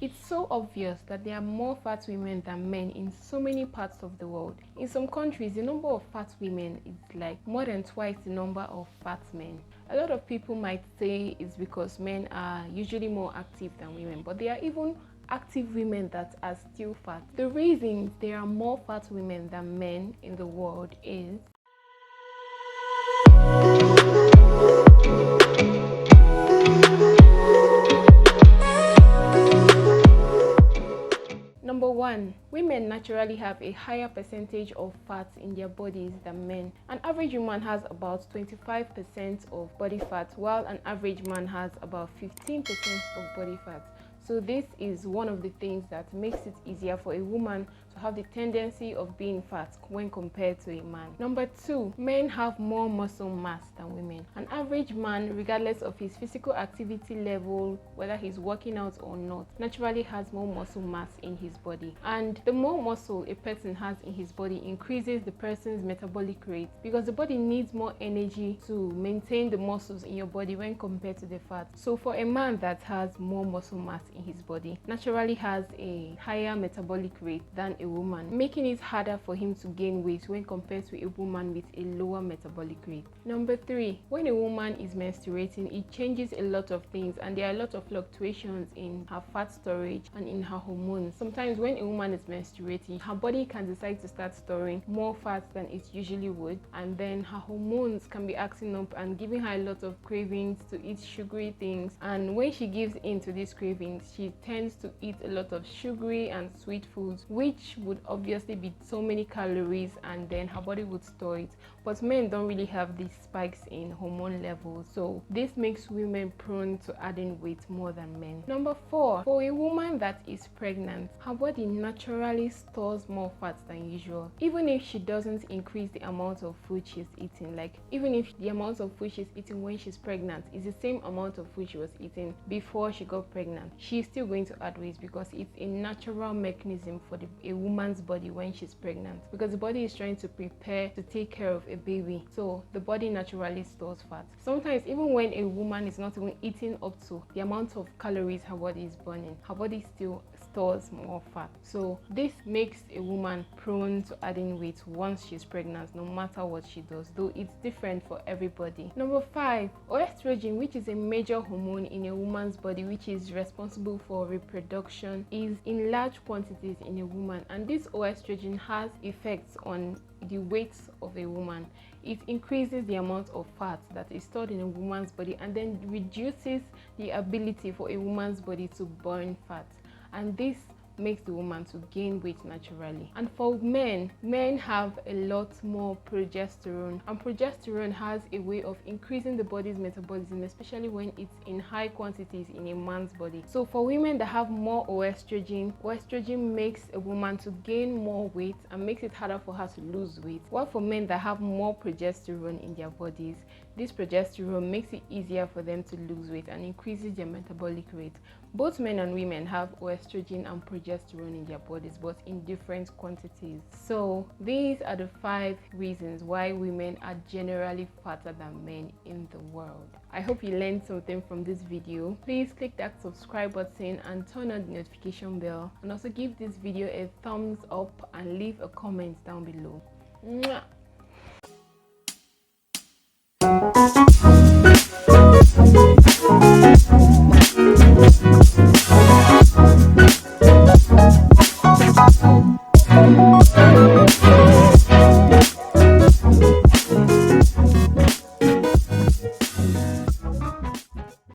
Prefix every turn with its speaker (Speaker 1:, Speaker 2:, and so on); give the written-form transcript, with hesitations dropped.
Speaker 1: It's so obvious that there are more fat women than men in so many parts of the world. In some countries, the number of fat women is like more than twice the number of fat men. A lot of people might say it's because men are usually more active than women, but there are even active women that are still fat. The reason there are more fat women than men in the world is Number one, women naturally have a higher percentage of fats in their bodies than men. An average woman has about 25% of body fat, while an average man has about 15% of body fat. So this is one of the things that makes it easier for a woman to have the tendency of being fat when compared to a man. Number two, men have more muscle mass than women. An average man, regardless of his physical activity level, whether he's working out or not, naturally has more muscle mass in his body. And the more muscle a person has in his body increases the person's metabolic rate, because the body needs more energy to maintain the muscles in your body when compared to the fat. So for a man that has more muscle mass in his body, naturally has a higher metabolic rate than a woman, making it harder for him to gain weight when compared to a woman with a lower metabolic rate. Number three, when a woman is menstruating, it changes a lot of things, and there are a lot of fluctuations in her fat storage and in her hormones. Sometimes when a woman is menstruating, her body can decide to start storing more fat than it usually would, and then her hormones can be acting up and giving her a lot of cravings to eat sugary things. And when she gives in to these cravings, she tends to eat a lot of sugary and sweet foods, which would obviously be so many calories, and then her body would store it. But men don't really have these spikes in hormone levels, so this makes women prone to adding weight more than men. Number four, for a woman that is pregnant, her body naturally stores more fat than usual, even if she doesn't increase the amount of food she's eating. Like, even if the amount of food she's eating when she's pregnant is the same amount of food she was eating before she got pregnant, she's still going to add weight, because it's a natural mechanism for a woman's body when she's pregnant, because the body is trying to prepare to take care of a baby. So the body naturally stores fat. Sometimes even when a woman is not even eating up to the amount of calories her body is burning, her body still stores more fat. So this makes a woman prone to adding weight once she's pregnant, no matter what she does, though it's different for everybody. Number five, oestrogen, which is a major hormone in a woman's body, which is responsible for reproduction, is in large quantities in a woman, and this oestrogen has effects on the weight of a woman. It increases the amount of fat that is stored in a woman's body, and then reduces the ability for a woman's body to burn fat, and this makes the woman to gain weight naturally. And for men have a lot more progesterone, and progesterone has a way of increasing the body's metabolism, especially when it's in high quantities in a man's body. So for women that have more oestrogen makes a woman to gain more weight and makes it harder for her to lose weight, while for men that have more progesterone in their bodies, this progesterone makes it easier for them to lose weight and increases their metabolic rate. Both men and women have oestrogen and progesterone in their bodies, but in different quantities. So these are the 5 reasons why women are generally fatter than men in the world. I hope you learned something from this video. Please click that subscribe button and turn on the notification bell, and also give this video a thumbs up and leave a comment down below. Mwah!